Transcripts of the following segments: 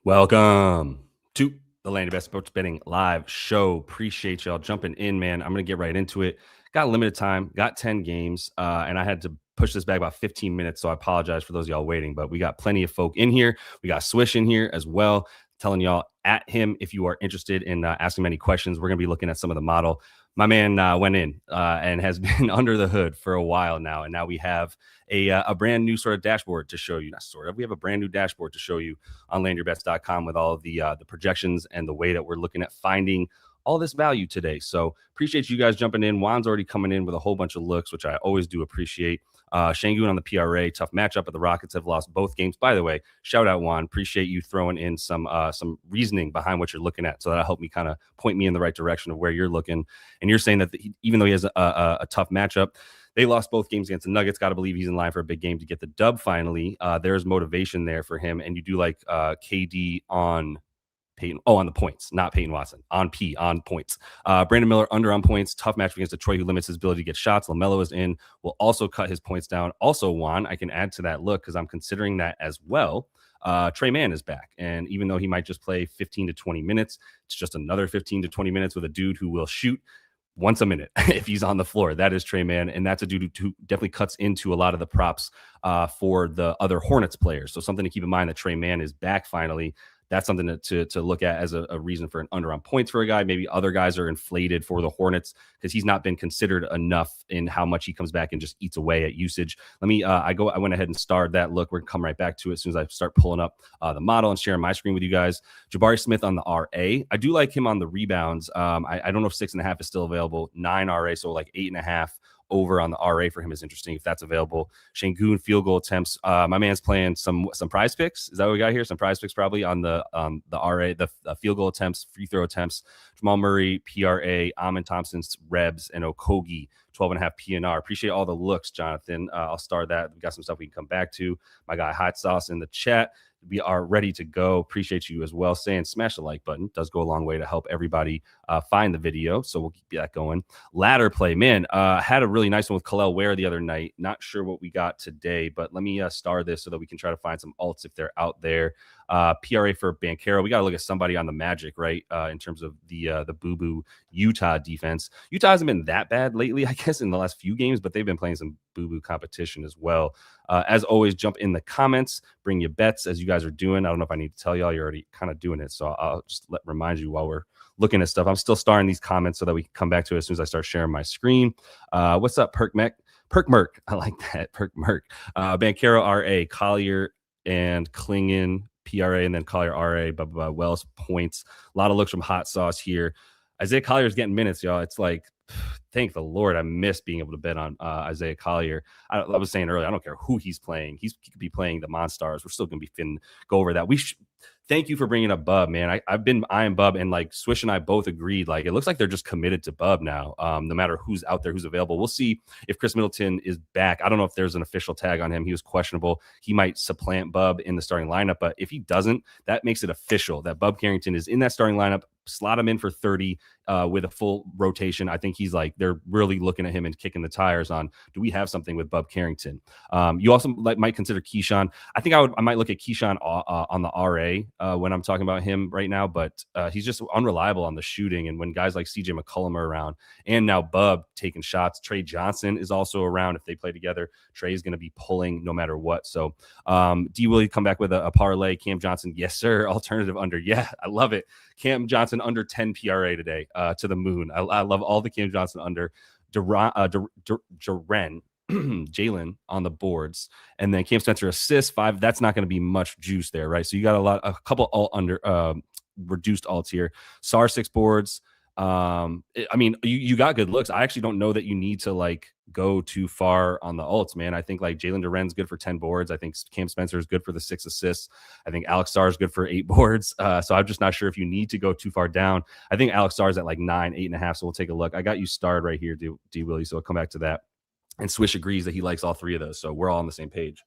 Welcome to the Land of Best Sports Betting live show. Appreciate y'all jumping in, man. I'm going to get right into it. Got limited time, got 10 games, and I had to push this back about 15 minutes, so I apologize for those of y'all waiting, but we got plenty of folk in here. We got Swish in here as well, telling y'all at him if you are interested in asking many questions. We're going to be looking at some of the model. My man went in and has been under the hood for a while now, and now we have a brand new sort of dashboard to show you. Not sort of, we have a brand new dashboard to show you on landyourbets.com with all of the projections and the way that we're looking at finding all this value today. So appreciate you guys jumping in. Juan's already coming in with a whole bunch of looks, which I always do appreciate. Shangun on the PRA, tough matchup, but the Rockets have lost both games. By the way, shout out Juan. Appreciate you throwing in some reasoning behind what you're looking at, so that'll help me kind of point me in the right direction of where you're looking. And you're saying that even though he has a tough matchup, they lost both games against the Nuggets. Got to believe he's in line for a big game to get the dub finally. There's motivation there for him. And you do like KD on Peyton. Oh, on the points, not Peyton Watson. On points. Brandon Miller under on points. Tough match against Detroit, who limits his ability to get shots. LaMelo is in. Will also cut his points down. Also, Juan, I can add to that look because I'm considering that as well. Trey Mann is back. And even though he might just play 15 to 20 minutes, it's just another 15 to 20 minutes with a dude who will shoot once a minute if he's on the floor. That is Trey Mann, and that's a dude who definitely cuts into a lot of the props for the other Hornets players. So something to keep in mind that Trey Mann is back finally. That's something to look at as a reason for an under on points for a guy. Maybe other guys are inflated for the Hornets because he's not been considered enough in how much he comes back and just eats away at usage. Let me, I went ahead and starred that look. We're going to come right back to it as soon as I start pulling up the model and sharing my screen with you guys. Jabari Smith on the RA. I do like him on the rebounds. I don't know if 6.5 is still available. 9 RA, so like 8.5. Over on the RA for him is interesting if that's available. Shangun field goal attempts. My man's playing some prize picks. Is that what we got here? Some prize picks probably on the RA, the field goal attempts, free throw attempts. Jamal Murray, PRA, Amon Thompson's Rebs, and Okogie, 12.5 PNR. Appreciate all the looks, Jonathan. I'll start that. We got some stuff we can come back to. My guy Hot Sauce in the chat. We are ready to go. Appreciate you as well saying smash the like button. It does go a long way to help everybody find the video. So we'll keep that going. Ladder play, man. Had a really nice one with Khalil Ware the other night. Not sure what we got today, but let me star this so that we can try to find some alts if they're out there. PRA for Banchero. We got to look at somebody on the Magic, right? In terms of the boo-boo Utah defense. Utah hasn't been that bad lately, I guess, in the last few games, but they've been playing some boo-boo competition as well. As always, jump in the comments, bring your bets as you guys are doing. I don't know if I need to tell y'all, you're already kind of doing it. So I'll just remind you while we're looking at stuff. I'm still starring these comments so that we can come back to it as soon as I start sharing my screen. What's up, Perk Merc. I like that. Perk Merc. Banchero RA, Collier and Klingon PRA, and then Collier RA, Wells points. A lot of looks from Hot Sauce here. Isaiah Collier's getting minutes, y'all. It's like, thank the Lord, I miss being able to bet on Isaiah Collier. I was saying earlier, I don't care who he's playing. He could be playing the Monstars. We're still going to be go over that. Thank you for bringing up Bub, man. I've been eyeing Bub, and like Swish and I both agreed. Like it looks like they're just committed to Bub now. No matter who's out there, who's available. We'll see if Chris Middleton is back. I don't know if there's an official tag on him. He was questionable. He might supplant Bub in the starting lineup, but if he doesn't, that makes it official that Bub Carrington is in that starting lineup. Slot him in for 30 with a full rotation. I think he's like, they're really looking at him and kicking the tires on, do we have something with Bub Carrington? You also might consider Keyshawn. I think I might look at Keyshawn on the RA when I'm talking about him right now, but he's just unreliable on the shooting. And when guys like CJ McCollum are around, and now Bub taking shots, Trey Johnson is also around. If they play together, Trey is going to be pulling no matter what. So D Willie come back with a parlay. Cam Johnson, yes sir. Alternative under, yeah, I love it. Cam Johnson under 10 PRA today, to the moon. I love all the Cam Johnson under. Jaren Jalen on the boards, and then Cam Spencer assists 5. That's not going to be much juice there, right? So you got a couple alt under reduced alts here. SAR 6 boards. I mean, you got good looks. I actually don't know that you need to like go too far on the alts, man. I think like Jalen Duren's good for 10 boards. I think Cam Spencer is good for the 6 assists. I think Alex Starr is good for 8 boards. So I'm just not sure if you need to go too far down. I think Alex Starr is at like 9, 8.5. So we'll take a look. I got you starred right here, D Willie. So I'll come back to that. And Swish agrees that he likes all 3 of those. So we're all on the same page.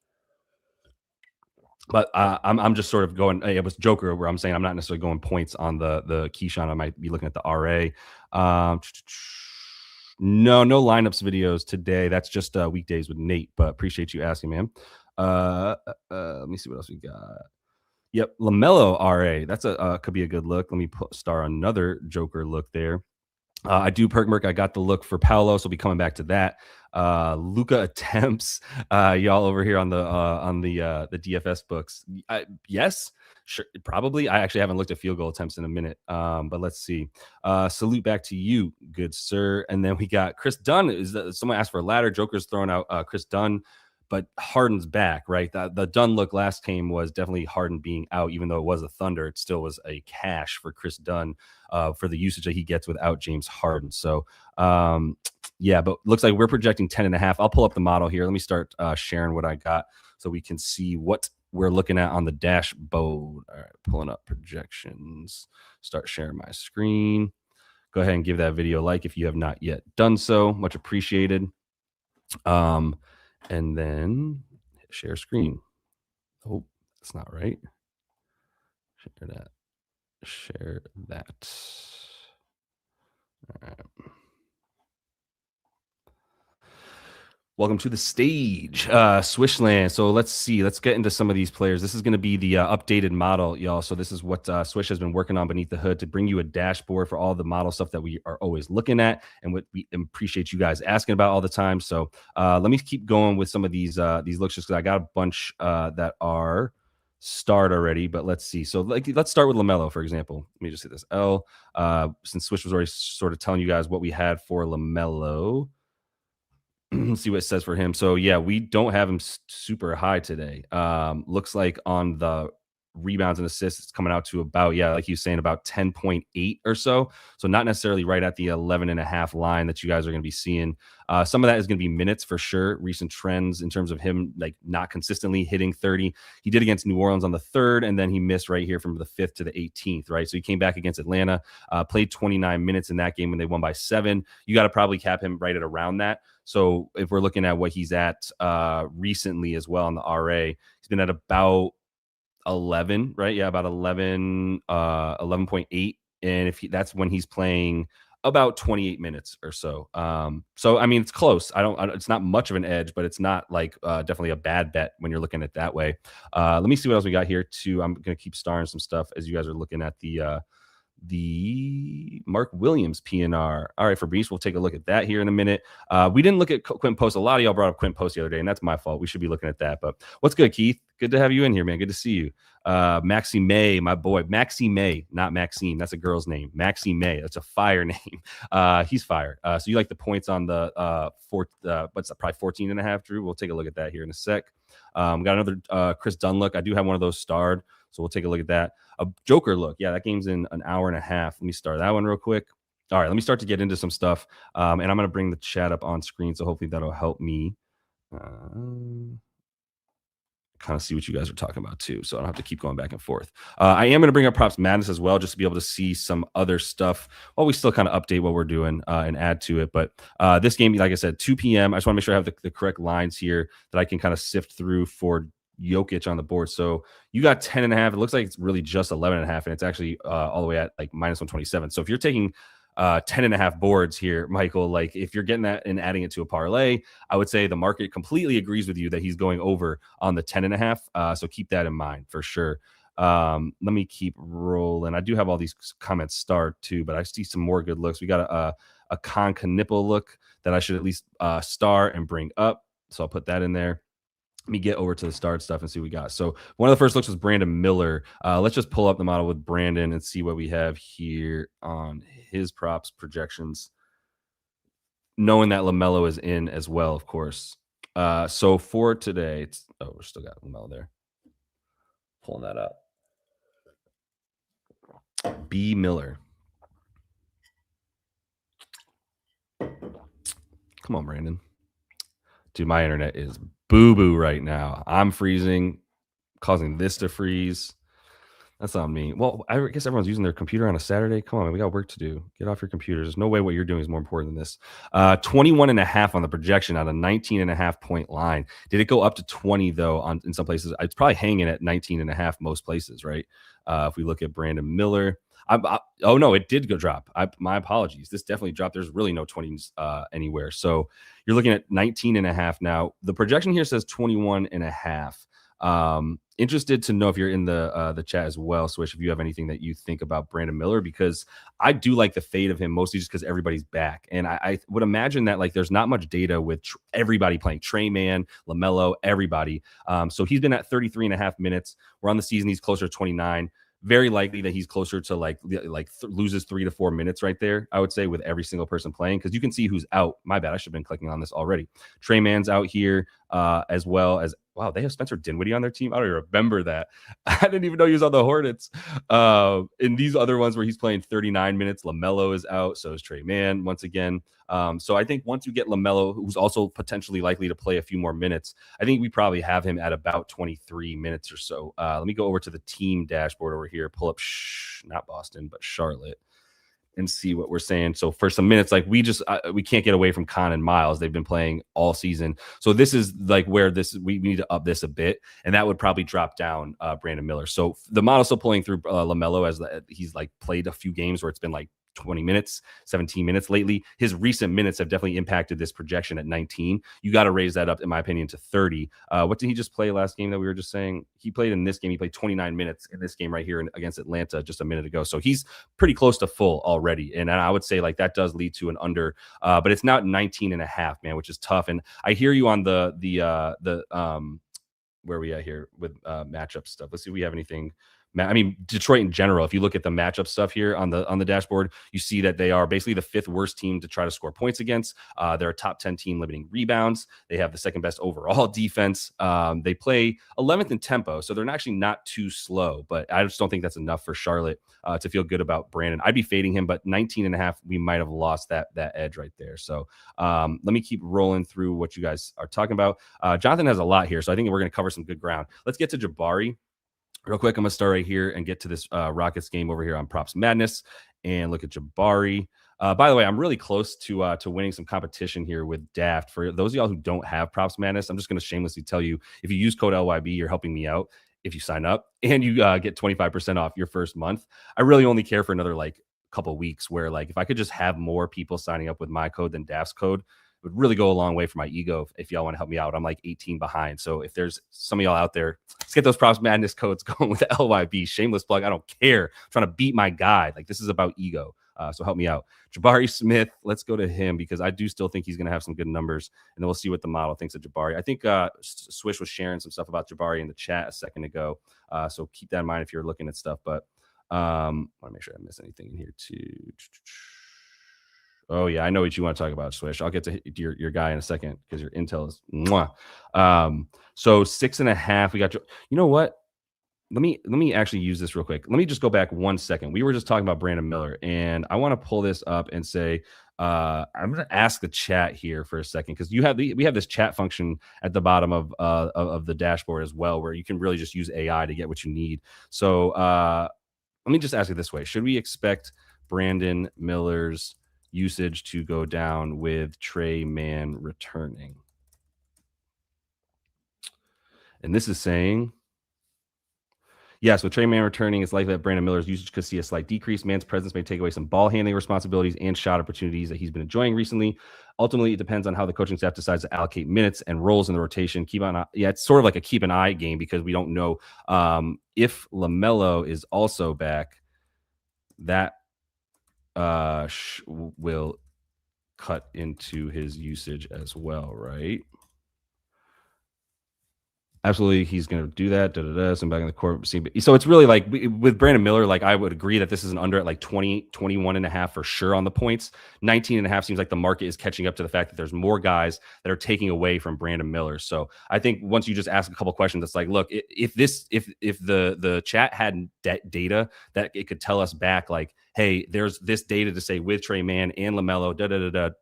But I'm just sort of going. It was Joker where I'm saying I'm not necessarily going points on the Keyshawn. I might be looking at the RA. No lineups videos today. That's just weekdays with Nate. But appreciate you asking, man. Let me see what else we got. Yep, LaMelo RA. That's a could be a good look. Let me star another Joker look there. I do perk merc. I got the look for Paolo, so we'll be coming back to that. Luca attempts. Y'all over here on the DFS books. Yes, sure, probably. I actually haven't looked at field goal attempts in a minute. But let's see. Salute back to you, good sir. And then we got Chris Dunn. Someone asked for a ladder? Joker's throwing out Chris Dunn, but Harden's back, right? The Dunn look last game was definitely Harden being out, even though it was a Thunder. It still was a cash for Chris Dunn for the usage that he gets without James Harden. So, yeah, but looks like we're projecting 10.5. I'll pull up the model here. Let me start sharing what I got so we can see what we're looking at on the dashboard. All right, pulling up projections. Start sharing my screen. Go ahead and give that video a like if you have not yet done so. Much appreciated. And then share screen. Oh, that's not right. Share that. Share that. All right. Welcome to the stage, Swishland. So let's see. Let's get into some of these players. This is going to be the updated model, y'all. So this is what Swish has been working on beneath the hood to bring you a dashboard for all the model stuff that we are always looking at and what we appreciate you guys asking about all the time. So let me keep going with some of these looks just because I got a bunch that are starred already. But let's see. So let's start with LaMelo, for example. Let me just hit this L. Since Swish was already sort of telling you guys what we had for LaMelo. See what it says for him. So yeah, we don't have him super high today. Looks like on the rebounds and assists, it's coming out to about, yeah, like you saying, about 10.8 or so. So not necessarily right at the 11.5 line that you guys are going to be seeing. Some of that is going to be minutes for sure. Recent trends in terms of him like not consistently hitting 30. He did against New Orleans on the 3rd, and then he missed right here from the 5th to the 18th, right? So he came back against Atlanta, played 29 minutes in that game when they won by 7. You got to probably cap him right at around that. So if we're looking at what he's at recently as well on the RA, he's been at about 11, right? Yeah, about 11.8. And if that's when he's playing about 28 minutes or so. So I mean, it's close. It's not much of an edge, but it's not like definitely a bad bet when you're looking at it that way. Let me see what else we got here too. I'm going to keep starring some stuff as you guys are looking at the Mark Williams PNR. All right, Fabrice, we'll take a look at that here in a minute. We didn't look at Quint Post. A lot of y'all brought up Quint Post the other day, and that's my fault. We should be looking at that. But what's good, Keith? Good to have you in here, man. Good to see you. Maxi May, my boy. Maxi May, not Maxine. That's a girl's name. Maxi May. That's a fire name. He's fire. So you like the points on the what's that, probably 14.5, Drew? We'll take a look at that here in a sec. Got another Chris Dunn look. I do have one of those starred, so we'll take a look at that. A Joker look. Yeah, that game's in an hour and a half. Let me start that one real quick. All right, let me start to get into some stuff. And I'm going to bring the chat up on screen, so hopefully that'll help me kind of see what you guys are talking about too, so I don't have to keep going back and forth. I am going to bring up Props Madness as well, just to be able to see some other stuff while we still kind of update what we're doing and add to it. But this game, like I said, 2 p.m. I just want to make sure I have the correct lines here that I can kind of sift through for Jokic on the board. So you got 10.5. It looks like it's really just 11.5, and it's actually all the way at like minus 127. So if you're taking 10.5 boards here, Michael, like if you're getting that and adding it to a parlay, I would say the market completely agrees with you that he's going over on the 10.5. So keep that in mind for sure. Let me keep rolling. I do have all these comments starred too, but I see some more good looks. We got a Con Knipple look that I should at least star and bring up. So I'll put that in there. Let me get over to the starred stuff and see what we got. So one of the first looks was Brandon Miller. Let's just pull up the model with Brandon and see what we have here on his props projections, knowing that LaMelo is in as well, of course. So for today, we're still got LaMelo there. Pulling that up. B. Miller. Come on, Brandon. Dude, my internet is boo-boo right now. I'm freezing, causing this to freeze. That's on me. Well, I guess everyone's using their computer on a Saturday. Come on, man, we got work to do. Get off your computers. There's no way what you're doing is more important than this. 21.5 on the projection on a 19.5 point line. Did it go up to 20 though? In some places, it's probably hanging at 19.5 most places, right? If we look at Brandon Miller. Oh no, it did go drop. My apologies. This definitely dropped. There's really no 20s anywhere. So you're looking at 19.5 now. The projection here says 21.5. Interested to know if you're in the chat as well, Swish, if you have anything that you think about Brandon Miller, because I do like the fade of him mostly just because everybody's back. And I would imagine that like there's not much data with everybody playing, Trey Man, LaMelo, everybody. So he's been at 33 and a half minutes. We're on the season. He's closer to 29. Very likely that he's closer to loses 3 to 4 minutes right there, I would say, with every single person playing, because you can see who's out. My bad. I should have been clicking on this already. Trey Man's out here, as well as, wow, they have Spencer Dinwiddie on their team. I don't even remember that. I didn't even know he was on the Hornets. In these other ones where he's playing 39 minutes, LaMelo is out. So is Trey Man once again. So I think once you get LaMelo, who's also potentially likely to play a few more minutes, I think we probably have him at about 23 minutes or so. Let me go over to the team dashboard over here, pull up, not Boston, but Charlotte, and see what we're saying. So for some minutes, like we can't get away from Con and Miles. They've been playing all season. So this is like where we need to up this a bit. And that would probably drop down Brandon Miller. So the model's still pulling through LaMelo as he's like played a few games where it's been like 20 minutes, 17 minutes lately. His recent minutes have definitely impacted this projection at 19. You got to raise that up, in my opinion, to 30. What did he just play last game that we were just saying? He played in this game. He played 29 minutes in this game right here against Atlanta just a minute ago. So he's pretty close to full already. And I would say like that does lead to an under, but it's not 19 and a half, man, which is tough. And I hear you on the where are we at here with matchup stuff. Let's see if we have anything. I mean, Detroit in general, if you look at the matchup stuff here on the dashboard, you see that they are basically the 5th worst team to try to score points against. They're a top 10 team limiting rebounds. They have the 2nd best overall defense. They play 11th in tempo, so they're actually not too slow, but I just don't think that's enough for Charlotte to feel good about Brandon. I'd be fading him, but 19 and a half, we might have lost that edge right there. So let me keep rolling through what you guys are talking about. Jonathan has a lot here, so I think we're going to cover some good ground. Let's get to Jabari. Real quick, I'm going to start right here and get to this Rockets game over here on Props Madness and look at Jabari. By the way, I'm really close to winning some competition here with Daft. For those of y'all who don't have Props Madness, I'm just going to shamelessly tell you, if you use code LYB, you're helping me out if you sign up, and you get 25% off your first month. I really only care for another like couple weeks, where like if I could just have more people signing up with my code than Daft's code, would really go a long way for my ego if y'all want to help me out. I'm like 18 behind. So if there's some of y'all out there, let's get those Props Madness codes going with LYB. Shameless plug. I don't care. I'm trying to beat my guy. Like, this is about ego. So help me out. Jabari Smith, let's go to him because I do still think he's going to have some good numbers. And then we'll see what the model thinks of Jabari. I think Swish was sharing some stuff about Jabari in the chat a second ago. So keep that in mind if you're looking at stuff. But I want to make sure I miss anything in here too. Oh, yeah, I know what you want to talk about, Swish. I'll get to your guy in a second because your intel is mwah. So 6.5. We got, you know what? Let me actually use this real quick. Let me just go back 1 second. We were just talking about Brandon Miller, and I want to pull this up and say, I'm going to ask the chat here for a second, because we have this chat function at the bottom of the dashboard as well, where you can really just use AI to get what you need. So let me just ask it this way. Should we expect Brandon Miller's usage to go down with Trey Man returning? And this is saying, yes, with Trey Man returning, it's likely that Brandon Miller's usage could see a slight decrease. Man's presence may take away some ball handling responsibilities and shot opportunities that he's been enjoying recently. Ultimately, it depends on how the coaching staff decides to allocate minutes and roles in the rotation. It's sort of like a keep an eye game, because we don't know if LaMelo is also back. That will cut into his usage as well, right? Absolutely, he's going to do that. So I'm back in the court. So it's really like with Brandon Miller, like I would agree that this is an under at like 20, 21 and a half for sure on the points. 19 and a half seems like the market is catching up to the fact that there's more guys that are taking away from Brandon Miller. So I think once you just ask a couple questions, it's like, look, if the chat had data that it could tell us back, like, hey, there's this data to say with Trey Man and LaMelo,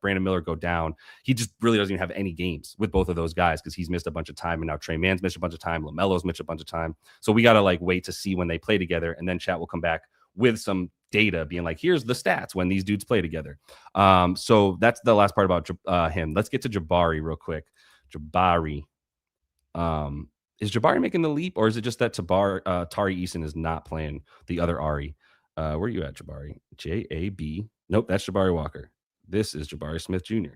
Brandon Miller go down. He just really doesn't even have any games with both of those guys because he's missed a bunch of time, and now Trey Man's missed a bunch of time. LaMelo's missed a bunch of time. So we got to like wait to see when they play together, and then chat will come back with some data being like, here's the stats when these dudes play together. So that's the last part about him. Let's get to Jabari real quick. Jabari. Is Jabari making the leap, or is it just that Tari Eason is not playing the other Ari? Where are you at, Jabari? JAB. Nope, that's Jabari Walker. This is Jabari Smith Jr.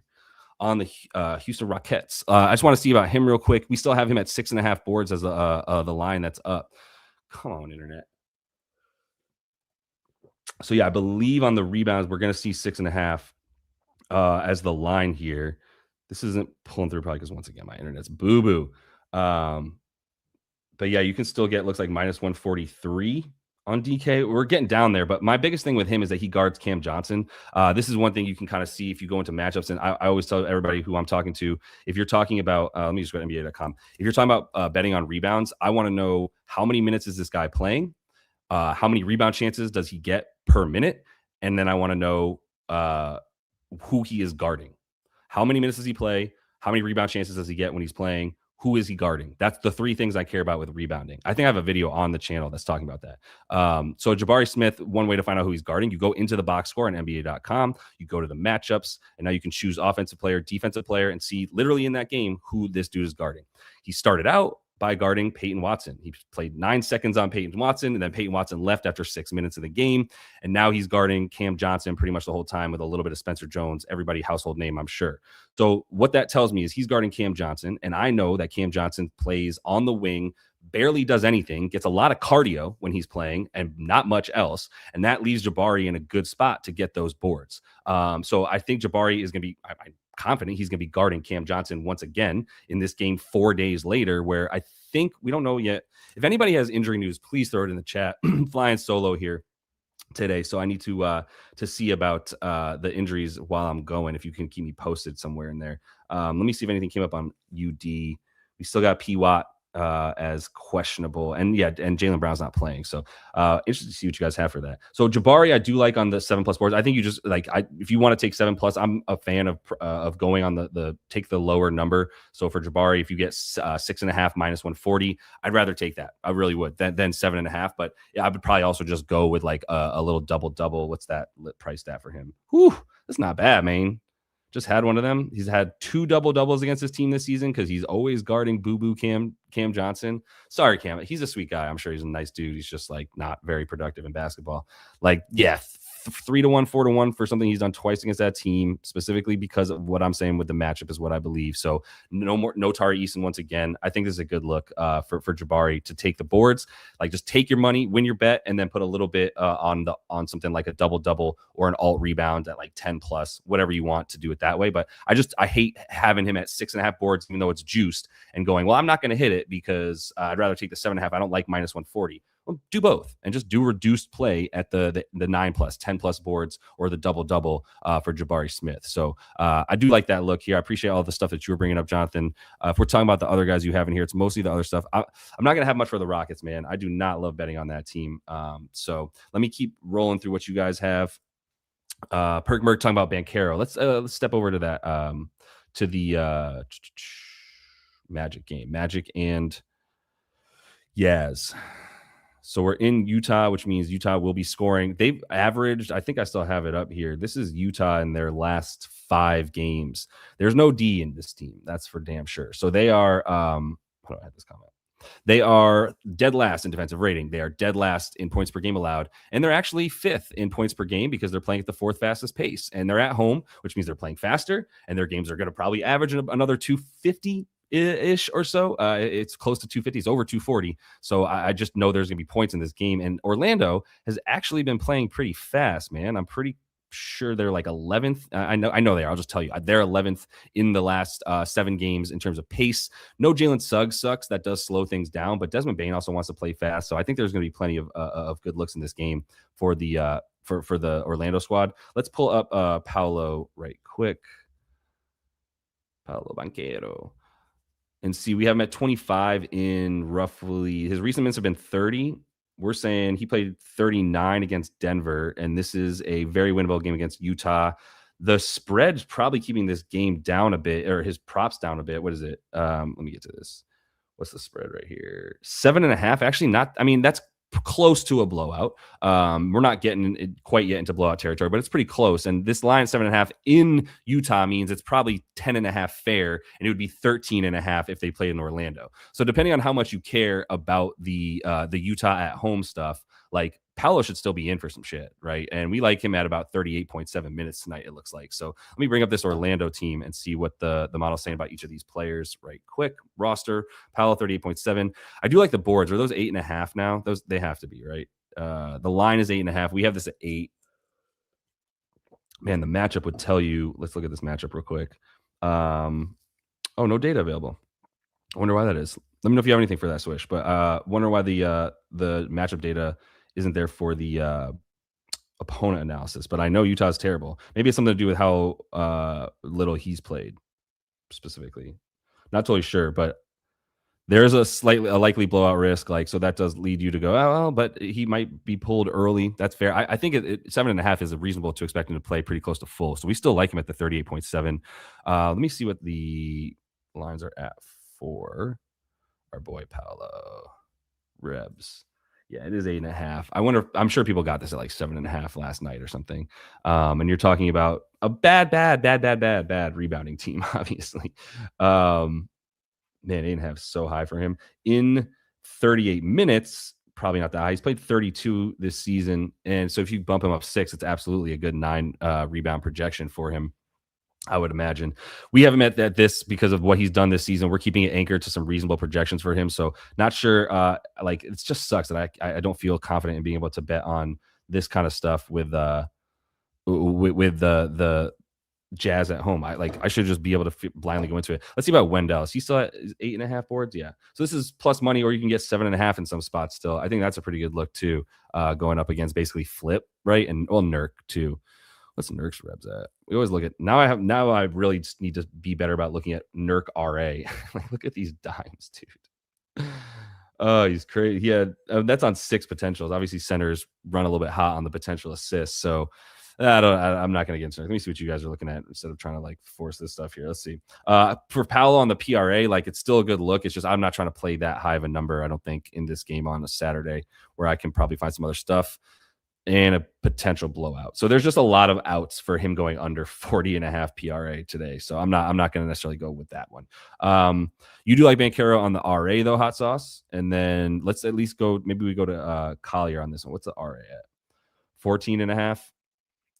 on the Houston Rockets. I just want to see about him real quick. We still have him at 6.5 boards as the line that's up. Come on, internet. So yeah, I believe on the rebounds we're going to see 6.5 as the line here. This isn't pulling through probably because once again my internet's boo boo. But yeah, you can still get looks like minus 143 on DK. We're getting down there, but my biggest thing with him is that he guards Cam Johnson. This is one thing you can kind of see if you go into matchups. And I always tell everybody who I'm talking to, if you're talking about, let me just go to NBA.com. If you're talking about betting on rebounds, I want to know how many minutes is this guy playing? How many rebound chances does he get per minute? And then I want to know who he is guarding. How many minutes does he play? How many rebound chances does he get when he's playing? Who is he guarding? That's the three things I care about with rebounding. I think I have a video on the channel that's talking about that. So Jabari Smith, one way to find out who he's guarding, you go into the box score on NBA.com, you go to the matchups, and now you can choose offensive player, defensive player, and see literally in that game who this dude is guarding. He started out by guarding Peyton Watson. He played 9 seconds on Peyton Watson, and then Peyton Watson left after 6 minutes of the game. And now he's guarding Cam Johnson pretty much the whole time with a little bit of Spencer Jones, everybody household name, I'm sure. So what that tells me is he's guarding Cam Johnson, and I know that Cam Johnson plays on the wing, barely does anything, gets a lot of cardio when he's playing and not much else. And that leaves Jabari in a good spot to get those boards. So I think Jabari is going to be, I'm confident he's going to be guarding Cam Johnson once again in this game 4 days later, where I think we don't know yet. If anybody has injury news, please throw it in the chat. Flying solo here today, so I need to see about the injuries while I'm going. If you can keep me posted somewhere in there. Let me see if anything came up on UD. We still got P. Watt as questionable, and Jaylen Brown's not playing, so interested to see what you guys have for that. So Jabari I do like on the 7+ boards. I think you just if you want to take 7+, I'm a fan of going on the take the lower number. So for Jabari, if you get 6.5 minus 140, I'd rather take that. I really would than 7.5. But yeah, I would probably also just go with like a little double. What's that price stat for him? Whew, that's not bad, man. Just had one of them. He's had 2 double-doubles against his team this season because he's always guarding boo-boo Cam Johnson. Sorry, Cam. He's a sweet guy. I'm sure he's a nice dude. He's just like not very productive in basketball. Like, yeah, 3-1, 4-1 for something he's done twice against that team, specifically because of what I'm saying with the matchup is what I believe. So no Tari Eason once again. I think this is a good look for Jabari to take the boards. Like, just take your money, win your bet, and then put a little bit on something like a double or an alt rebound at like 10+, whatever you want to do it that way. But I hate having him at 6.5 boards, even though it's juiced, and going, well, I'm not going to hit it because I'd rather take the 7.5. I don't like minus 140. Well, do both and just do reduced play at the 9+, 10+ boards or the double for Jabari Smith. So I do like that look here. I appreciate all the stuff that you were bringing up, Jonathan. If we're talking about the other guys you have in here, it's mostly the other stuff. I'm not going to have much for the Rockets, man. I do not love betting on that team. So let me keep rolling through what you guys have. Perk Merc talking about Banchero. Let's step over to that, to the Magic game. Magic and Yaz. So we're in Utah, which means Utah will be scoring. They've averaged, I think I still have it up here. This is Utah in their last 5 games. There's no D in this team. That's for damn sure. So they are, hold on, I had this comment. They are dead last in defensive rating. They are dead last in points per game allowed. And they're actually 5th in points per game because they're playing at the 4th fastest pace. And they're at home, which means they're playing faster. And their games are going to probably average another 250 ish or so. It's close to 250. It's over 240. So I just know there's gonna be points in this game. And Orlando has actually been playing pretty fast, man. I'm pretty sure they're like 11th. I know they are. I'll just tell you, they're 11th in the last 7 games in terms of pace. No Jalen Suggs sucks. That does slow things down, but Desmond Bane also wants to play fast. So I think there's going to be plenty of good looks in this game for the for the Orlando squad. Let's pull up Paolo right quick. Paolo Banchero. And see, we have him at 25 in roughly, his recent minutes have been 30. We're saying he played 39 against Denver, and this is a very winnable game against Utah. The spread's probably keeping this game down a bit, or his props down a bit. What is it? Let me get to this. What's the spread right here? 7.5. Actually, not. I mean, that's close to a blowout. We're not getting it quite yet into blowout territory, but it's pretty close. And this line 7.5 in Utah means it's probably 10.5 fair, and it would be 13.5 if they played in Orlando. So depending on how much you care about the Utah at home stuff, like Paolo should still be in for some shit, right? And we like him at about 38.7 minutes tonight, it looks like. So let me bring up this Orlando team and see what the model's saying about each of these players right quick. Roster, Paolo 38.7. I do like the boards. Are those 8.5 now? Those they have to be, right? The line is 8.5. We have this at 8. Man, the matchup would tell you. Let's look at this matchup real quick. Oh, no data available. I wonder why that is. Let me know if you have anything for that, Swish. But wonder why the matchup data isn't there for the opponent analysis. But I know Utah's terrible. Maybe it's something to do with how little he's played specifically. Not totally sure, but there's a likely blowout risk. Like, so that does lead you to go, oh, well, but he might be pulled early. That's fair. I think 7.5 is reasonable to expect him to play pretty close to full. So we still like him at the 38.7. Let me see what the lines are at for our boy Paolo Rebs. Yeah, it is 8.5. I wonder. I'm sure people got this at like 7.5 last night or something. And you're talking about a bad rebounding team, obviously. Man, 8.5 so high for him in 38 minutes. Probably not that high. He's played 32 this season, and so if you bump him up 6, it's absolutely a good 9 rebound projection for him. I would imagine. We have him at this because of what he's done this season. We're keeping it anchored to some reasonable projections for him. So not sure. Like it just sucks that I don't feel confident in being able to bet on this kind of stuff with the Jazz at home. I should just be able to blindly go into it. Let's see about Wendell. Is he still at 8.5 boards? Yeah. So this is plus money, or you can get 7.5 in some spots still. I think that's a pretty good look too. Going up against basically Flip, right? And Nurk too. What's Nurk's Rebs at? We always look at now I really just need to be better about looking at Nurk RA. Like, look at these dimes, dude. Oh, he's crazy. He had that's on 6 potentials. Obviously, centers run a little bit hot on the potential assists. So I'm not going to get into it. Let me see what you guys are looking at instead of trying to like force this stuff here. Let's see. For Paolo on the PRA, like it's still a good look. It's just I'm not trying to play that high of a number, I don't think, in this game on a Saturday where I can probably find some other stuff and a potential blowout. So there's just a lot of outs for him going under 40.5 PRA today. So I'm not going to necessarily go with that one. You do like Banchero on the RA though, Hot Sauce. And then let's at least go, maybe we go to Collier on this one. What's the RA at? 14.5.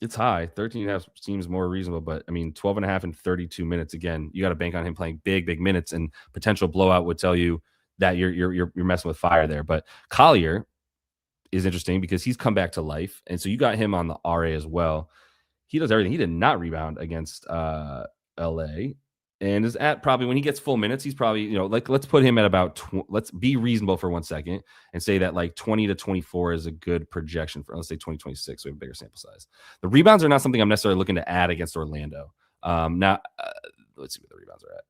It's high. 13.5 seems more reasonable, but I mean, 12.5 in 32 minutes. Again, you got to bank on him playing big minutes, and potential blowout would tell you that you're messing with fire there. But Collier is interesting because he's come back to life, and so you got him on the RA as well. He does everything. He did not rebound against LA, and is at probably when he gets full minutes, he's probably, like, let's put him at about let's be reasonable for 1 second and say that like 20 to 24 is a good projection for, let's say 2026. So we have a bigger sample size. The rebounds are not something I'm necessarily looking to add against Orlando. Now let's see what the rebounds are at.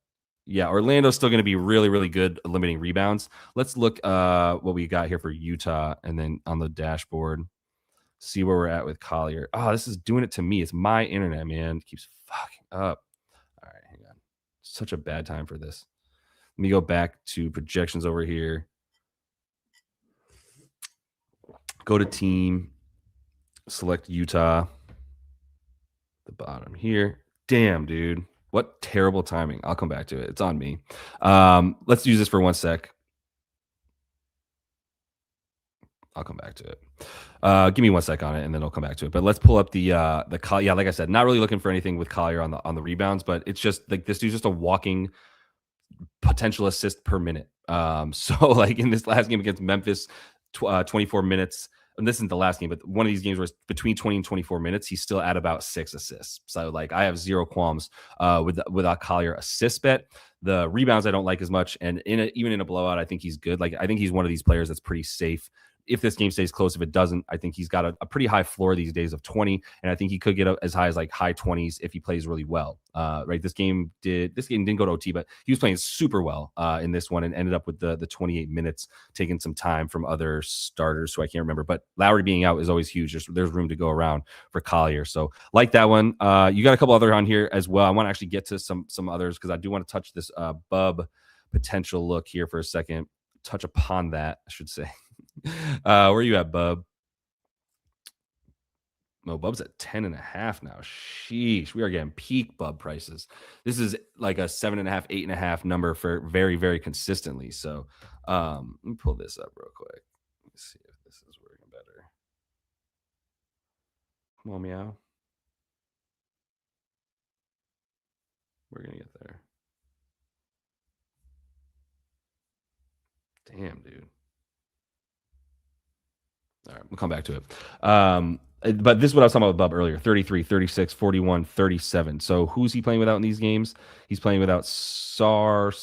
Yeah, Orlando's still going to be really, really good at limiting rebounds. Let's look what we got here for Utah, and then on the dashboard, see where we're at with Collier. Oh, this is doing it to me. It's my internet, man. It keeps fucking up. All right, hang on. Such a bad time for this. Let me go back to projections over here. Go to team. Select Utah. The bottom here. Damn, dude. What terrible timing. I'll come back to it. It's on me. Let's use this for 1 sec. I'll come back to it. Give me 1 sec on it, and then I'll come back to it. But let's pull up the Collier. Yeah, like I said, not really looking for anything with Collier on the rebounds, but it's just like this dude's just a walking potential assist per minute. So like in this last game against Memphis, 24 minutes. And this isn't the last game, but one of these games was between 20 and 24 minutes. He's still at about 6 assists. So like I have zero qualms with a Collier assist bet. The rebounds I don't like as much, and even in a blowout, I think he's good. Like I think he's one of these players that's pretty safe. If this game stays close, if it doesn't, I think he's got a pretty high floor these days of 20, and I think he could get as high as like high 20s if he plays really well. Right, this game didn't go to OT, but he was playing super well in this one and ended up with the 28 minutes, taking some time from other starters who I can't remember. But Lowry being out is always huge. There's room to go around for Collier, so like that one. You got a couple other on here as well. I want to actually get to some others because I do want to touch this Bub potential look here for a second. Touch upon that, I should say. Where are you at, Bub? No, Bub's at 10.5 now. Sheesh, we are getting peak Bub prices. This is like a 7.5, 8.5 number for very, very consistently. So let me pull this up real quick. Let's see if this is working better. Come on, meow. We're going to get there. Damn, dude. All right, we'll come back to it. But this is what I was talking about Bub earlier: 33, 36, 41, 37. So who's he playing without in these games? He's playing without Sar,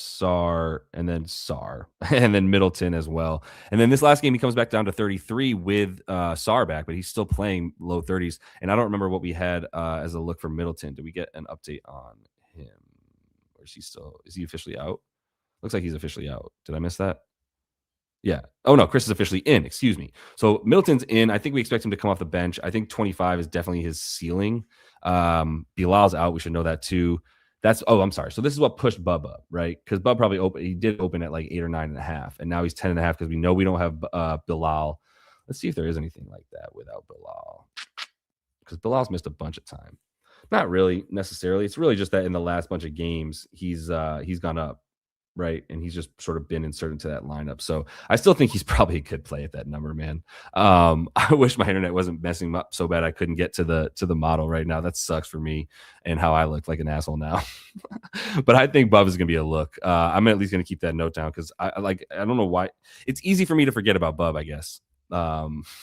and then Sar, and then Middleton as well. And then this last game, he comes back down to 33 with Sar back, but he's still playing low 30s. And I don't remember what we had as a look for Middleton. Did we get an update on him? Or is he officially out? Looks like he's officially out. Did I miss that? Yeah. Oh no, Chris is officially in. Excuse me. So Middleton's in. I think we expect him to come off the bench. I think 25 is definitely his ceiling. Bilal's out. We should know that too. I'm sorry. So this is what pushed Bub up, right? Because Bub he did open at like 8 or 9.5, and now he's 10.5 because we know we don't have Bilal. Let's see if there is anything like that without Bilal, because Bilal's missed a bunch of time. Not really necessarily. It's really just that in the last bunch of games he's gone up. Right. And he's just sort of been inserted into that lineup. So I still think he's probably a good play at that number, man. I wish my internet wasn't messing up so bad I couldn't get to the model right now. That sucks for me and how I look like an asshole now. But I think Bub is gonna be a look. I'm at least gonna keep that note down because I don't know why. It's easy for me to forget about Bub, I guess.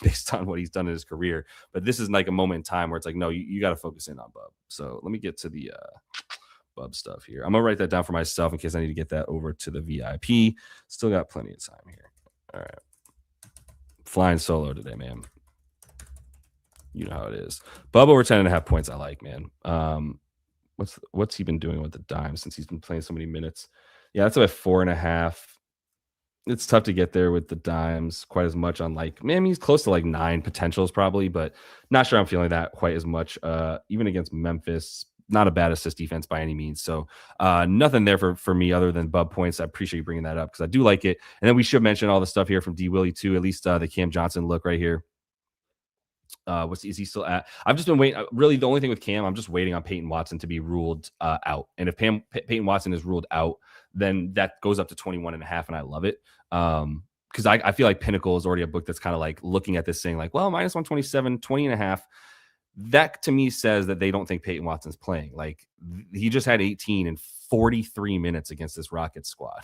Based on what he's done in his career. But this is like a moment in time where it's like, no, you got to focus in on Bub. So let me get to the Bub stuff here. I'm gonna write that down for myself in case I need to get that over to the VIP. Still got plenty of time here. All right, flying solo today, man. You know how it is. Bub over 10.5 points. I like, man. What's he been doing with the dime since he's been playing so many minutes? Yeah, that's about 4.5. It's tough to get there with the dimes quite as much on he's close to like 9 potentials probably, but not sure I'm feeling that quite as much. Even against Memphis, not a bad assist defense by any means. So nothing there for me other than Bub points. I appreciate you bringing that up because I do like it. And then we should mention all the stuff here from D Willie too, at least the Cam Johnson look right here. Is he still at? I've just been waiting. Really, the only thing with Cam, I'm just waiting on Peyton Watson to be ruled out. And if Peyton Watson is ruled out, then that goes up to 21.5, and I love it. Because I feel like Pinnacle is already a book that's kind of like looking at this saying like, well, minus 127, 20.5. That to me says that they don't think Peyton Watson's playing. Like he just had 18 in 43 minutes against this Rockets squad.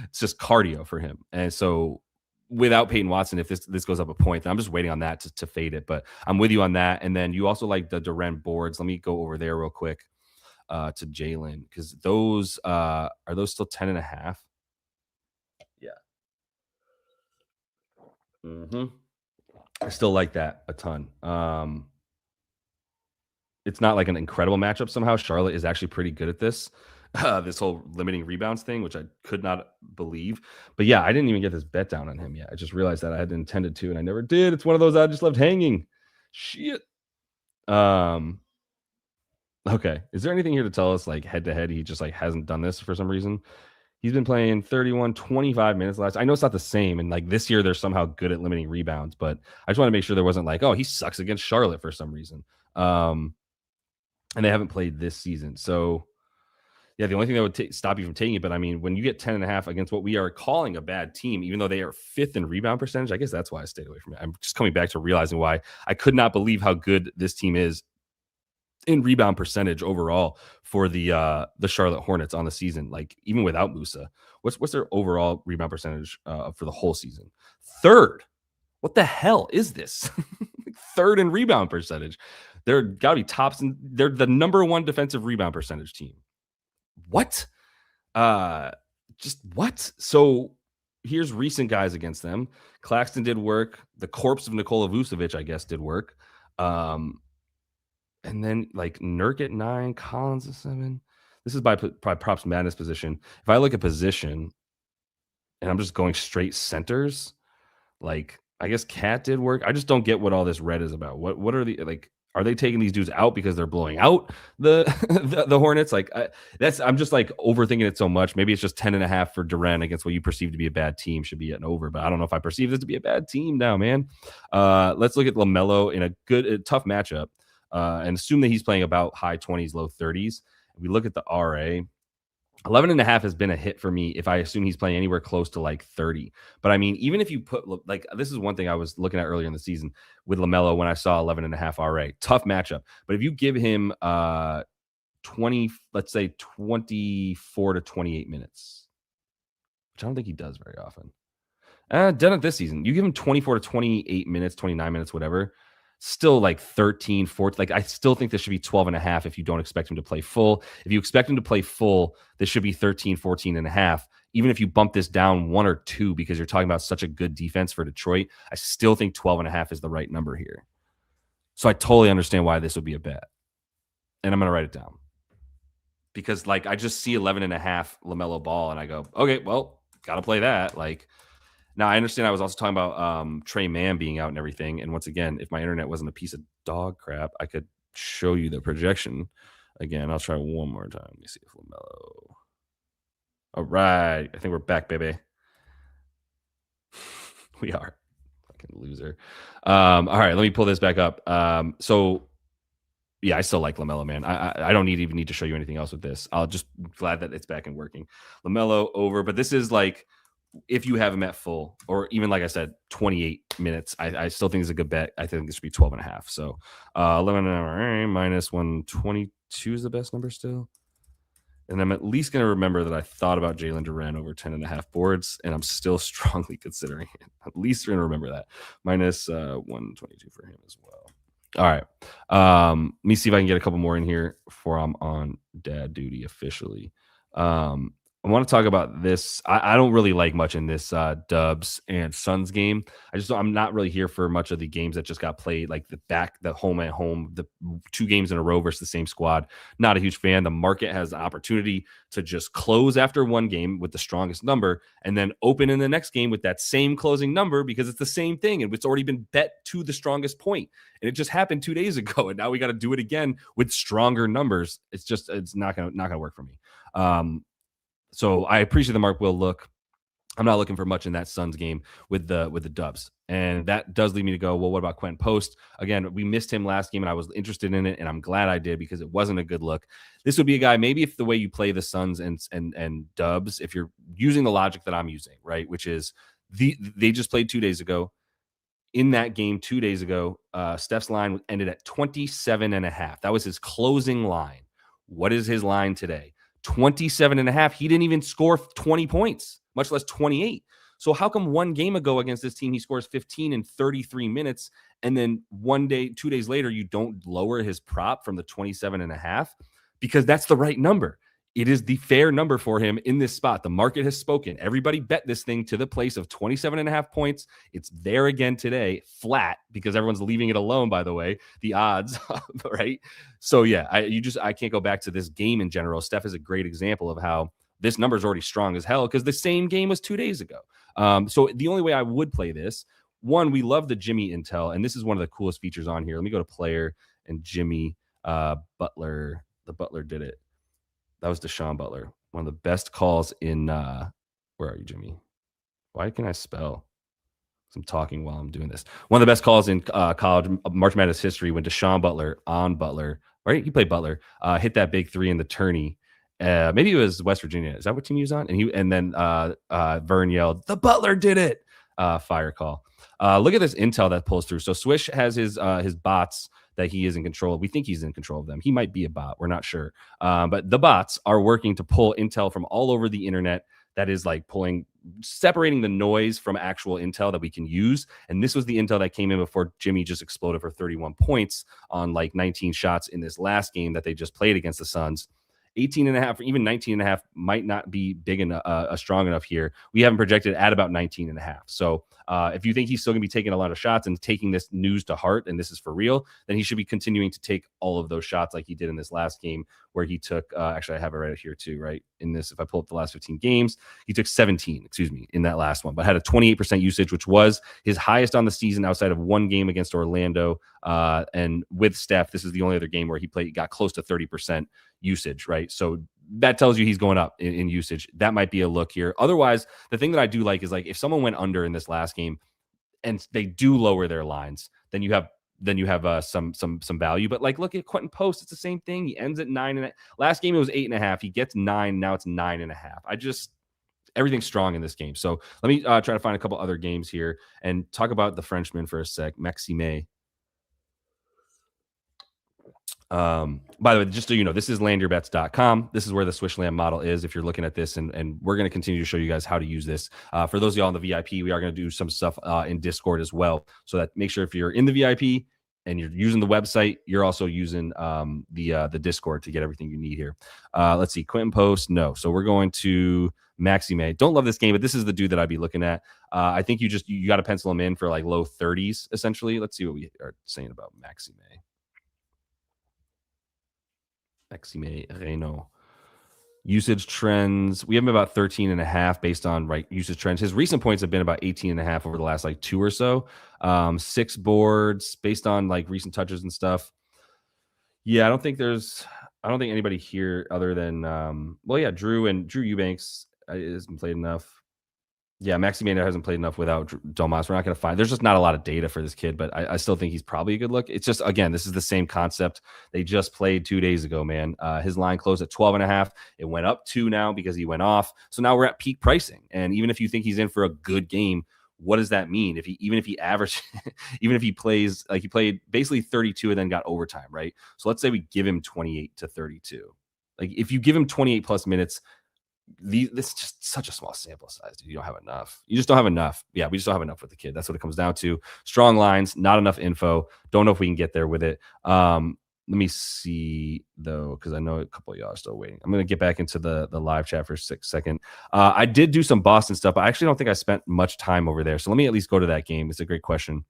It's just cardio for him. And so without Peyton Watson, if this goes up a point, then I'm just waiting on that to fade it. But I'm with you on that. And then you also like the Durant boards. Let me go over there real quick to Jalen, because those are those still 10.5? Yeah. I still like that a ton. It's not like an incredible matchup somehow. Charlotte is actually pretty good at this. This whole limiting rebounds thing, which I could not believe. But yeah, I didn't even get this bet down on him yet. I just realized that I had intended to, and I never did. It's one of those I just left hanging. Shit. Okay. Is there anything here to tell us like head to head? He just like hasn't done this for some reason. He's been playing 31, 25 minutes last. I know it's not the same. And like this year, they're somehow good at limiting rebounds, but I just want to make sure there wasn't like, oh, he sucks against Charlotte for some reason. And they haven't played this season. So yeah, the only thing that would stop you from taking it, but I mean, when you get 10.5 against what we are calling a bad team, even though they are 5th in rebound percentage, I guess that's why I stayed away from it. I'm just coming back to realizing why I could not believe how good this team is in rebound percentage overall for the Charlotte Hornets on the season. Like even without Musa, what's their overall rebound percentage for the whole season? 3rd. What the hell is this? 3rd in rebound percentage. They're got to be tops, and they're the number 1 defensive rebound percentage team. What? Just what? So here's recent guys against them. Claxton did work. The corpse of Nikola Vucevic, I guess, did work. And then like Nurk at 9, Collins at 7. This is by props madness position. If I look at position and I'm just going straight centers, like I guess Cat did work. I just don't get what all this red is about. What are the like? Are they taking these dudes out because they're blowing out the Hornets? Like I'm just like overthinking it so much. Maybe it's just 10.5 for Durant against what you perceive to be a bad team should be an over, but I don't know if I perceive this to be a bad team now, man. Let's look at LaMelo in a tough matchup and assume that he's playing about high 20s, low 30s. We look at the RA. 11.5 has been a hit for me if I assume he's playing anywhere close to like 30. But I mean, even if you put like this is one thing I was looking at earlier in the season with LaMelo when I saw 11.5 RA, tough matchup. But if you give him 20, let's say 24 to 28 minutes, which I don't think he does very often. Done it this season. You give him 24 to 28 minutes, 29 minutes, whatever. Still like 13, 14. Like, I still think this should be 12 and a half if you don't expect him to play full. If you expect him to play full, this should be 13, 14 and a half. Even if you bump this down 1 or 2 because you're talking about such a good defense for Detroit, I still think 12 and a half is the right number here. So I totally understand why this would be a bet. And I'm going to write it down. Because, like, I just see 11 and a half LaMelo Ball, and I go, okay, well, got to play that. Like, now, I understand I was also talking about Trey Mann being out and everything. And once again, if my internet wasn't a piece of dog crap, I could show you the projection. Again, I'll try one more time. Let me see if LaMelo. All right. I think we're back, baby. We are. Fucking loser. All right. Let me pull this back up. So, yeah, I still like LaMelo, man. I don't even need to show you anything else with this. I'll just glad that it's back and working. LaMelo over. But this is like, if you have him at full, or even like I said, 28 minutes, I still think it's a good bet. I think it should be 12 and a half. So 11 minus 122 is the best number still. And I'm at least going to remember that I thought about Jalen Duren over 10 and a half boards, and I'm still strongly considering it. At least we're going to remember that. Minus 122 for him as well. All right. Let me see if I can get a couple more in here before I'm on dad duty officially. I want to talk about this. I don't really like much in this Dubs and Suns game. I'm not really here for much of the games that just got played, like the home at home, the 2 games in a row versus the same squad. Not a huge fan. The market has the opportunity to just close after one game with the strongest number and then open in the next game with that same closing number because it's the same thing and it's already been bet to the strongest point. And it just happened 2 days ago, and now we got to do it again with stronger numbers. It's not gonna work for me. So I appreciate the Mark Will look. I'm not looking for much in that Suns game with the Dubs. And that does lead me to go, well, what about Quentin Post? Again, we missed him last game, and I was interested in it, and I'm glad I did because it wasn't a good look. This would be a guy, maybe if the way you play the Suns and Dubs, if you're using the logic that I'm using, right, which is they just played 2 days ago. In that game 2 days ago, Steph's line ended at 27 and a half. That was his closing line. What is his line today? 27 and a half. He didn't even score 20 points, much less 28. So how come one game ago against this team, he scores 15 in 33 minutes, and then 2 days later, you don't lower his prop from the 27 and a half? Because that's the right number. It is the fair number for him in this spot. The market has spoken. Everybody bet this thing to the place of 27 and a half points. It's there again today, flat, because everyone's leaving it alone, by the way, the odds, right? So, yeah, I can't go back to this game in general. Steph is a great example of how this number is already strong as hell because the same game was 2 days ago. So the only way I would play this, one, we love the Jimmy intel, and this is one of the coolest features on here. Let me go to player and Jimmy Butler. The Butler did it. That was Deshaun Butler. One of the best calls in where are you, Jimmy? Why can't I spell? I'm talking while I'm doing this. One of the best calls in college March Madness history when Deshaun Butler on Butler, right? He played Butler, hit that big 3 in the tourney. Maybe it was West Virginia. Is that what team he was on? And then Vern yelled, "The Butler did it!" Fire call. Look at this intel that pulls through. So Swish has his bots that he is in control of. We think he's in control of them. He might be a bot. We're not sure. But the bots are working to pull intel from all over the internet that is like separating the noise from actual intel that we can use. And this was the intel that came in before Jimmy just exploded for 31 points on like 19 shots in this last game that they just played against the Suns. 18 and a half or even 19 and a half might not be big enough, strong enough here. We haven't projected at about 19 and a half. So if you think he's still going to be taking a lot of shots and taking this news to heart, and this is for real, then he should be continuing to take all of those shots like he did in this last game where he took, actually I have it right here too, right? In this, if I pull up the last 15 games, he took 17, in that last one, but had a 28% usage, which was his highest on the season outside of one game against Orlando. And with Steph, this is the only other game where he got close to 30% usage, right? So that tells you he's going up in usage. That might be a look here. Otherwise, the thing that I do like is like if someone went under in this last game and they do lower their lines, then you have then you have some value. But like, look at Quentin Post; it's the same thing. He ends at 9, and last game it was 8.5. He gets 9. Now it's 9.5. Everything's strong in this game. So let me try to find a couple other games here and talk about the Frenchman for a sec, Maxime. By the way, just so you know, this is landyourbets.com. This is where the Swishland model is if you're looking at this, and we're going to continue to show you guys how to use this. For those of y'all in the VIP, we are going to do some stuff in Discord as well. So that make sure if you're in the VIP and you're using the website, you're also using the Discord to get everything you need here. Let's see, Quentin Post, no. So we're going to Maxime. Don't love this game, but this is the dude that I'd be looking at. I think you got to pencil him in for like low 30s, essentially. Let's see what we are saying about Maxime Renault. Usage trends, we have him about 13.5 based on usage trends. His recent points have been about 18.5 over the last like 2 or so. 6 boards based on like recent touches and stuff. Yeah, I don't think anybody here other than Drew Eubanks hasn't played enough. Yeah, Maxime hasn't played enough without Domas. We're not going to find. There's just not a lot of data for this kid, but I still think he's probably a good look. It's just, again, this is the same concept. They just played 2 days ago, man. His line closed at 12.5. It went up 2 now because he went off. So now we're at peak pricing. And even if you think he's in for a good game, what does that mean? Even if he plays like he played basically 32 and then got overtime, right? So let's say we give him 28 to 32. Like if you give him 28 plus minutes, this is just such a small sample size, dude. You don't have enough. You just don't have enough. Yeah, we just don't have enough with the kid. That's what it comes down to. Strong lines, not enough info. Don't know if we can get there with it. Let me see though, because I know a couple of y'all are still waiting. I'm going to get back into the live chat for a second. I did do some Boston stuff, but I actually don't think I spent much time over there. So let me at least go to that game. It's a great question.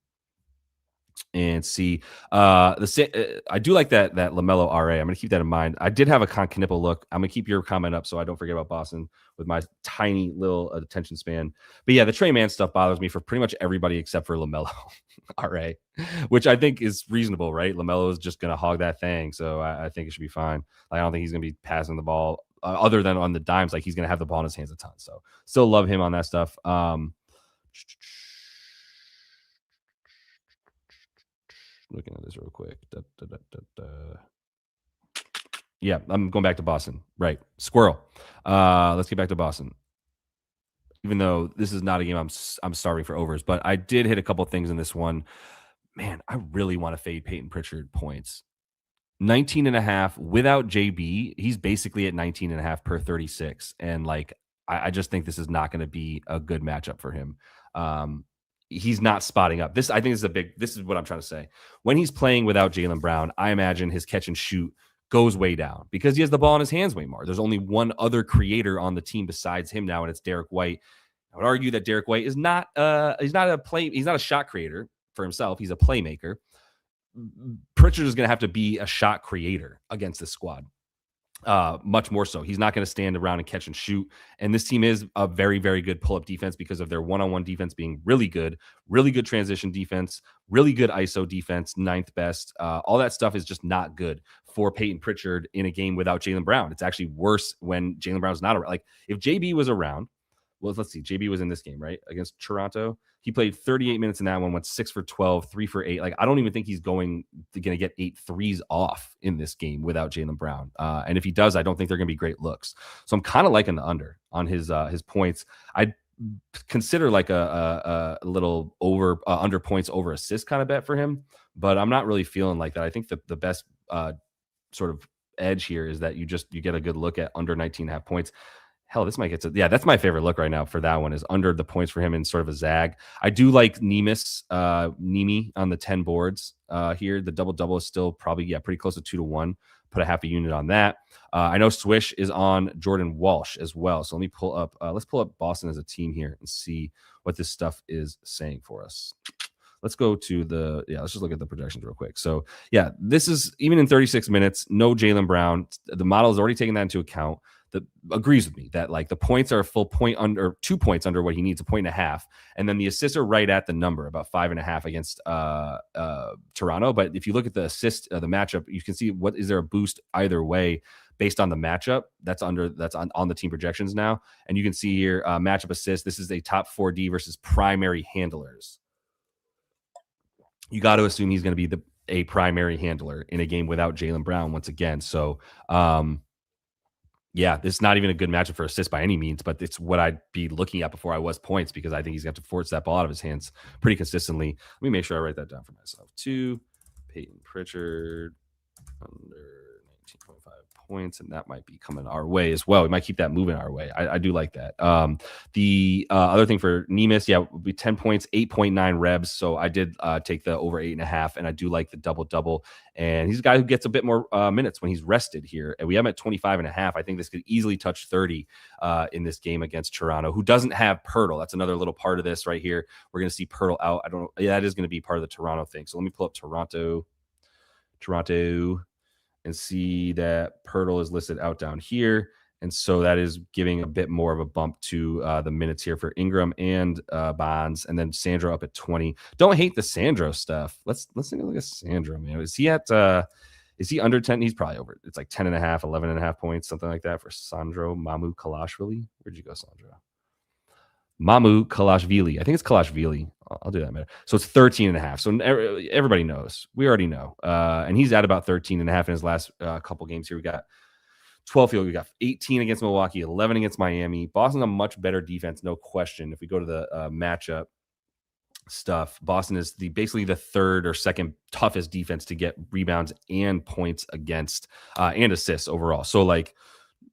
And see, I do like that LaMelo RA. I'm gonna keep that in mind. I did have a Knipple look. I'm gonna keep your comment up so I don't forget about Boston with my tiny little attention span. But yeah, the Trey Mann stuff bothers me for pretty much everybody except for LaMelo RA, which I think is reasonable, right? LaMelo is just gonna hog that thing, so I think it should be fine. Like, I don't think he's gonna be passing the ball other than on the dimes. Like, he's gonna have the ball in his hands a ton. So still love him on that stuff. Looking at this real quick. Yeah, I'm going back to Boston. Right. Squirrel. Let's get back to Boston. Even though this is not a game I'm starving for overs, but I did hit a couple things in this one. Man, I really want to fade Peyton Pritchard points. 19.5 without JB. He's basically at 19.5 per 36. And like, I just think this is not going to be a good matchup for him. He's not spotting up. This, I think, this is what I'm trying to say. When he's playing without Jaylen Brown, I imagine his catch and shoot goes way down because he has the ball in his hands way more. There's only one other creator on the team besides him now, and it's Derek White. I would argue that Derek White is he's not a shot creator for himself. He's a playmaker. Pritchard is going to have to be a shot creator against this squad. Much more so. He's not going to stand around and catch and shoot. And this team is a very, very good pull-up defense because of their one-on-one defense being really good transition defense, really good ISO defense, 9th best. All that stuff is just not good for Peyton Pritchard in a game without Jaylen Brown. It's actually worse when Jaylen Brown's not around. Like, if JB was around, well, let's see. JB was in this game, right? Against Toronto. He played 38 minutes in that one, went 6 for 12, 3 for 8. Like, I don't even think he's going to get 8 threes off in this game without Jaylen Brown. And if he does, I don't think they're going to be great looks. So I'm kind of liking the under on his points. I consider like a little under points over assists kind of bet for him, but I'm not really feeling like that. I think the best sort of edge here is that you get a good look at under 19.5 points. Hell, this might get to, that's my favorite look right now for that one is under the points for him in sort of a zag. I do like Nemi on the 10 boards here. The double is still probably, pretty close to 2-1. Put a half a unit on that. I know Swish is on Jordan Walsh as well. So let me pull up, let's pull up Boston as a team here and see what this stuff is saying for us. Let's go to let's just look at the projections real quick. So this is even in 36 minutes, no Jaylen Brown. The model is already taking that into account. That agrees with me that like the points are a full point under 2 points under what he needs, 1.5, and then the assists are right at the number, about 5.5 against Toronto. But if you look at the assist, the matchup, you can see is there a boost either way based on the matchup that's on the team projections now, and you can see here matchup assist. This is a top 4D versus primary handlers. you got to assume he's going to be a primary handler in a game without Jaylen Brown once again. So, yeah, this is not even a good matchup for assists by any means, but it's what I'd be looking at before I was points, because I think he's got to force that ball out of his hands pretty consistently. Let me make sure I write that down for myself. 2, Peyton Pritchard under 19.5 points, and that might be coming our way as well. We might keep that moving our way. I do like that. The other thing for Nemus, would be 10 points, 8.9 revs. So I did take the over 8.5, and I do like the double. And he's a guy who gets a bit more minutes when he's rested here. And we have him at 25.5. I think this could easily touch 30 in this game against Toronto, who doesn't have Pirtle. That's another little part of this right here. We're going to see Pirtle out. I don't know. Yeah, that is going to be part of the Toronto thing. So let me pull up Toronto, and see that Pirtle is listed out down here. And so that is giving a bit more of a bump to the minutes here for Ingram and Bonds, and then Sandro up at 20. Don't hate the Sandro stuff. Let's take a look at Sandro, man. Is he under 10? He's probably over. It's like 10.5, 11.5 points, something like that for Sandro Mamu Kalashvili. Where'd you go, Sandro? Mamu Kalashvili. I think it's Kalashvili. I'll do that, man. So it's 13.5. So everybody knows. We already know. And he's at about 13.5 in his last couple games here. We got 12 field. We got 18 against Milwaukee, 11 against Miami. Boston's a much better defense, no question. If we go to the matchup stuff, Boston is basically the third or second toughest defense to get rebounds and points against and assists overall. So like,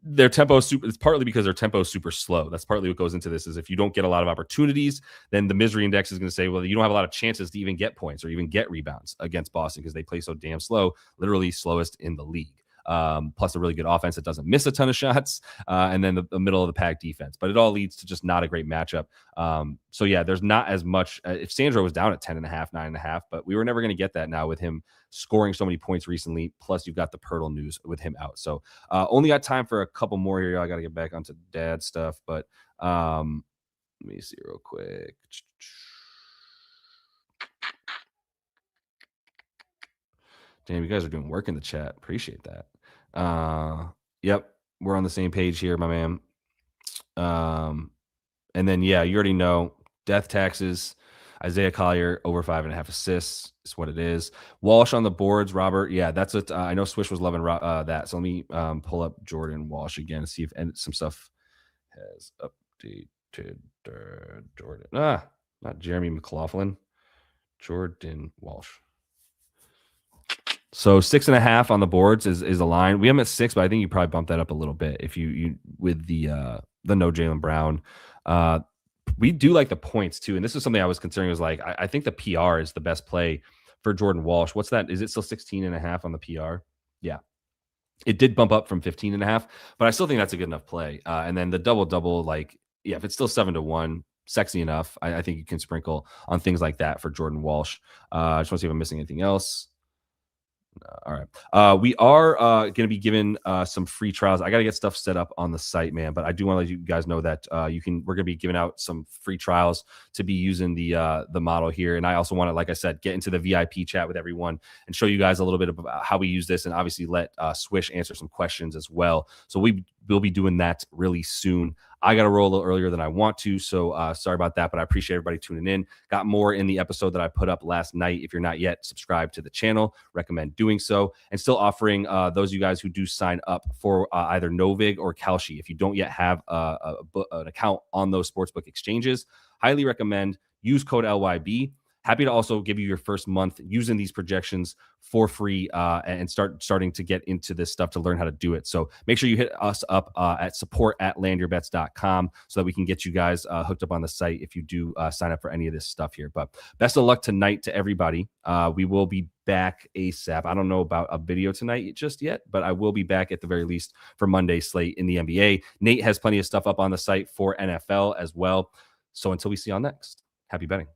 their tempo it's partly because their tempo is super slow. That's partly what goes into this, is if you don't get a lot of opportunities, then the misery index is going to say, well, you don't have a lot of chances to even get points or even get rebounds against Boston because they play so damn slow, literally slowest in the league. Plus a really good offense that doesn't miss a ton of shots, and then the middle of the pack defense. But it all leads to just not a great matchup. So yeah, there's not as much. If Sandro was down at 10.5, 9.5, but we were never going to get that now with him scoring so many points recently. Plus you've got the Pirtle news with him out. So only got time for a couple more here. I got to get back onto dad stuff, but let me see real quick. Damn, you guys are doing work in the chat. Appreciate that. Yep, we're on the same page here, my man. And then yeah, you already know death taxes. Isaiah Collier over 5.5 assists is what it is. Walsh on the boards, Robert. Yeah, that's what I know. Swish was loving that. So let me pull up Jordan Walsh again and see if some stuff has updated. Jordan, not Jeremy McLaughlin. Jordan Walsh. So 6.5 on the boards is a line. We have him at 6, but I think you probably bump that up a little bit if you with the no Jaylen Brown. We do like the points too, and this is something I was considering. Was like I think the PR is the best play for Jordan Walsh. What's that? Is it still 16.5 on the PR? Yeah, it did bump up from 15.5, but I still think that's a good enough play. And then the double, like if it's still 7-1. Sexy enough. I think you can sprinkle on things like that for Jordan Walsh. I just want to see if I'm missing anything else. All right. We are going to be given some free trials. I got to get stuff set up on the site, man. But I do want to let you guys know that we're going to be giving out some free trials to be using the model here. And I also want to, like I said, get into the VIP chat with everyone and show you guys a little bit about how we use this, and obviously let Swish answer some questions as well. So we will be doing that really soon. I got to roll a little earlier than I want to, so sorry about that, but I appreciate everybody tuning in. Got more in the episode that I put up last night. If you're not yet subscribed to the channel, recommend doing so. And still offering those of you guys who do sign up for either Novig or Kalshi. If you don't yet have an account on those sportsbook exchanges, highly recommend use code LYB. Happy to also give you your first month using these projections for free and starting to get into this stuff to learn how to do it. So make sure you hit us up at support@landyourbets.com so that we can get you guys hooked up on the site if you do sign up for any of this stuff here. But best of luck tonight to everybody. We will be back ASAP. I don't know about a video tonight just yet, but I will be back at the very least for Monday's slate in the NBA. Nate has plenty of stuff up on the site for NFL as well. So until we see y'all next, happy betting.